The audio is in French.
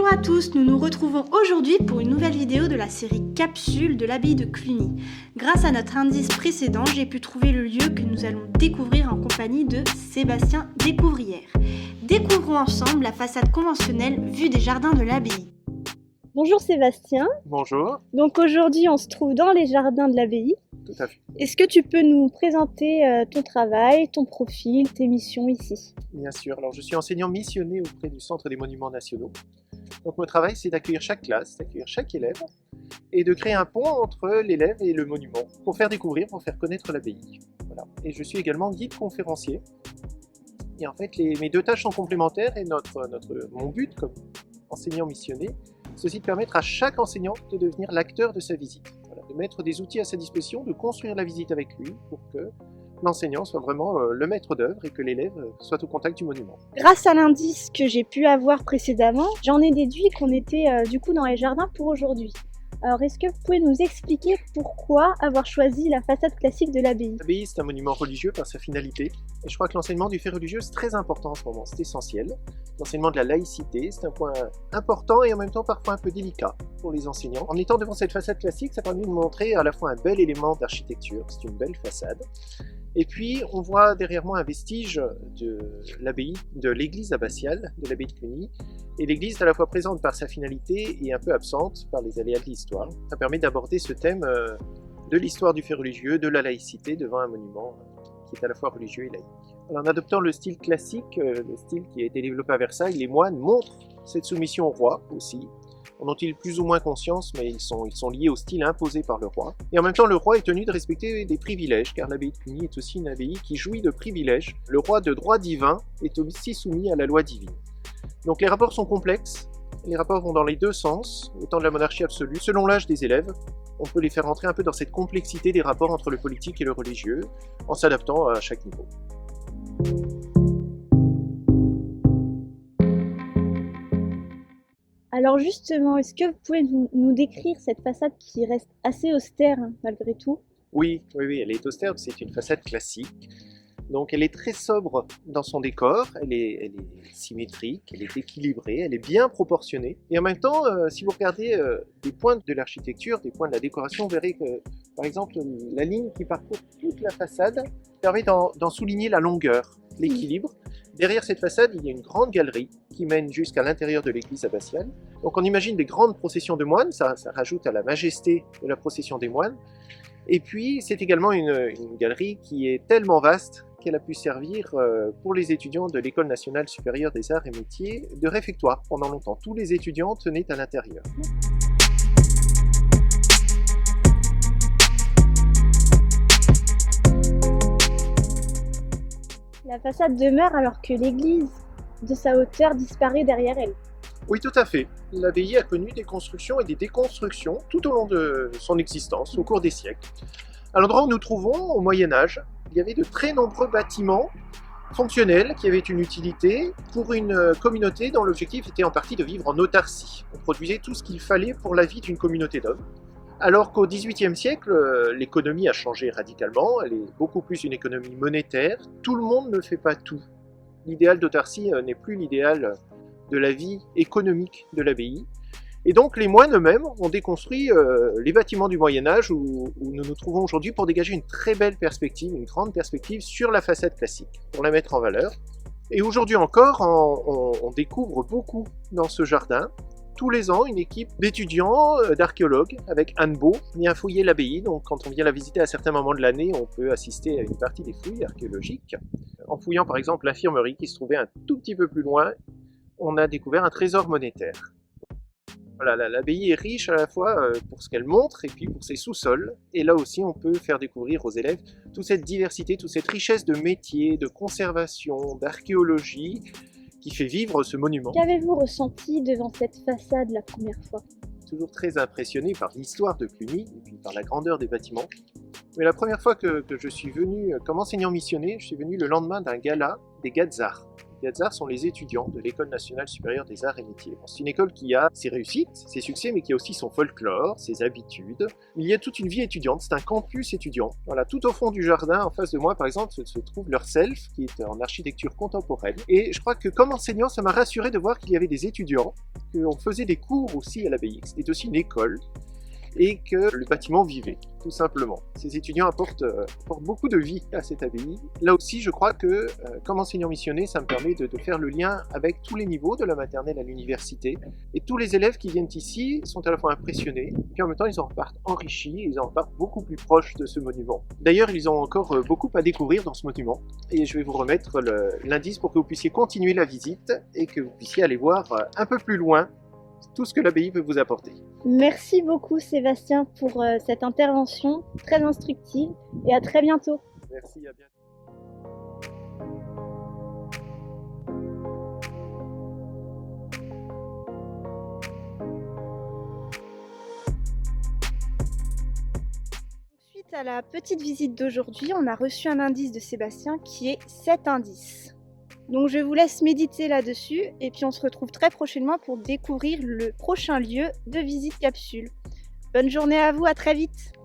Bonjour à tous, nous nous retrouvons aujourd'hui pour une nouvelle vidéo de la série Capsule de l'abbaye de Cluny. Grâce à notre indice précédent, j'ai pu trouver le lieu que nous allons découvrir en compagnie de Sébastien Découvrière. Découvrons ensemble la façade conventionnelle vue des jardins de l'abbaye. Bonjour Sébastien. Bonjour. Donc aujourd'hui on se trouve dans les jardins de l'abbaye. Tout à fait. Est-ce que tu peux nous présenter ton travail, ton profil, tes missions ici? Bien sûr. Alors je suis enseignant missionné auprès du Centre des Monuments Nationaux. Donc mon travail c'est d'accueillir chaque classe, d'accueillir chaque élève et de créer un pont entre l'élève et le monument pour faire découvrir, pour faire connaître l'abbaye. Voilà. Et je suis également guide conférencier. Et en fait mes deux tâches sont complémentaires et mon but comme enseignant missionné, c'est aussi de permettre à chaque enseignant de devenir l'acteur de sa visite. Voilà, de mettre des outils à sa disposition, de construire la visite avec lui pour que l'enseignant soit vraiment le maître d'œuvre et que l'élève soit au contact du monument. Grâce à l'indice que j'ai pu avoir précédemment, j'en ai déduit qu'on était du coup dans les jardins pour aujourd'hui. Alors est-ce que vous pouvez nous expliquer pourquoi avoir choisi la façade classique de l'abbaye? L'abbaye c'est un monument religieux par sa finalité et je crois que l'enseignement du fait religieux c'est très important en ce moment, c'est essentiel. L'enseignement de la laïcité c'est un point important et en même temps parfois un peu délicat pour les enseignants. En étant devant cette façade classique, ça permet de montrer à la fois un bel élément d'architecture, c'est une belle façade. Et puis on voit derrière moi un vestige de l'abbaye, de l'église abbatiale de l'abbaye de Cluny. Et l'église est à la fois présente par sa finalité et un peu absente par les aléas de l'histoire. Ça permet d'aborder ce thème de l'histoire du fait religieux, de la laïcité devant un monument qui est à la fois religieux et laïque. Alors, en adoptant le style classique, le style qui a été développé à Versailles, les moines montrent cette soumission au roi aussi. On en ont-ils plus ou moins conscience, mais ils sont liés au style imposé par le roi. Et en même temps, le roi est tenu de respecter des privilèges, car l'abbaye de Cluny est aussi une abbaye qui jouit de privilèges. Le roi de droit divin est aussi soumis à la loi divine. Donc les rapports sont complexes, les rapports vont dans les deux sens, autant de la monarchie absolue. Selon l'âge des élèves, on peut les faire entrer un peu dans cette complexité des rapports entre le politique et le religieux, en s'adaptant à chaque niveau. Alors justement, est-ce que vous pouvez nous décrire cette façade qui reste assez austère malgré tout? Oui, elle est austère, c'est une façade classique. Donc elle est très sobre dans son décor, elle est symétrique, elle est équilibrée, elle est bien proportionnée. Et en même temps, si vous regardez des points de l'architecture, des points de la décoration, vous verrez que, par exemple, la ligne qui parcourt toute la façade permet d'en souligner la longueur, l'équilibre. Derrière cette façade, il y a une grande galerie qui mène jusqu'à l'intérieur de l'église abbatiale. Donc on imagine des grandes processions de moines, ça rajoute à la majesté de la procession des moines. Et puis c'est également une galerie qui est tellement vaste qu'elle a pu servir pour les étudiants de l'École nationale supérieure des arts et métiers de réfectoire pendant longtemps. Tous les étudiants tenaient à l'intérieur. La façade demeure alors que l'église, de sa hauteur, disparaît derrière elle. Oui, tout à fait. L'abbaye a connu des constructions et des déconstructions tout au long de son existence, au cours des siècles. À l'endroit où nous trouvons, au Moyen-Âge, il y avait de très nombreux bâtiments fonctionnels qui avaient une utilité pour une communauté dont l'objectif était en partie de vivre en autarcie. On produisait tout ce qu'il fallait pour la vie d'une communauté d'hommes. Alors qu'au XVIIIe siècle, l'économie a changé radicalement, elle est beaucoup plus une économie monétaire. Tout le monde ne fait pas tout. L'idéal d'autarcie n'est plus l'idéal de la vie économique de l'abbaye. Et donc les moines eux-mêmes ont déconstruit les bâtiments du Moyen-Âge où nous nous trouvons aujourd'hui pour dégager une très belle perspective, une grande perspective sur la façade classique, pour la mettre en valeur. Et aujourd'hui encore, on découvre beaucoup dans ce jardin. Tous les ans, une équipe d'étudiants, d'archéologues, avec Anne Beau, vient fouiller l'abbaye. Donc quand on vient la visiter à certains moments de l'année, on peut assister à une partie des fouilles archéologiques. En fouillant par exemple l'infirmerie qui se trouvait un tout petit peu plus loin, on a découvert un trésor monétaire. Voilà, l'abbaye est riche à la fois pour ce qu'elle montre et puis pour ses sous-sols. Et là aussi, on peut faire découvrir aux élèves toute cette diversité, toute cette richesse de métiers, de conservation, d'archéologie qui fait vivre ce monument. Qu'avez-vous ressenti devant cette façade la première fois? Toujours très impressionné par l'histoire de Cluny et puis par la grandeur des bâtiments. Mais la première fois que je suis venu comme enseignant missionné, je suis venu le lendemain d'un gala des Gazards. Les Gazards sont les étudiants de l'École nationale supérieure des arts et métiers. C'est une école qui a ses réussites, ses succès, mais qui a aussi son folklore, ses habitudes. Il y a toute une vie étudiante, c'est un campus étudiant. Voilà, tout au fond du jardin, en face de moi par exemple, se trouve leur self, qui est en architecture contemporaine. Et je crois que comme enseignant, ça m'a rassuré de voir qu'il y avait des étudiants qu'on faisait des cours aussi à l'abbaye, que c'était aussi une école, et que le bâtiment vivait, tout simplement. Ces étudiants apportent beaucoup de vie à cette abbaye. Là aussi, je crois que, comme enseignant missionnaire, ça me permet de faire le lien avec tous les niveaux, de la maternelle à l'université. Et tous les élèves qui viennent ici sont à la fois impressionnés, puis en même temps, ils en repartent enrichis, ils en repartent beaucoup plus proches de ce monument. D'ailleurs, ils ont encore beaucoup à découvrir dans ce monument, et je vais vous remettre l'indice pour que vous puissiez continuer la visite, et que vous puissiez aller voir un peu plus loin tout ce que l'abbaye peut vous apporter. Merci beaucoup Sébastien pour cette intervention très instructive et à très bientôt. Merci, à bientôt. Suite à la petite visite d'aujourd'hui, on a reçu un indice de Sébastien qui est 7 indices. Donc je vous laisse méditer là-dessus et puis on se retrouve très prochainement pour découvrir le prochain lieu de visite capsule. Bonne journée à vous, à très vite!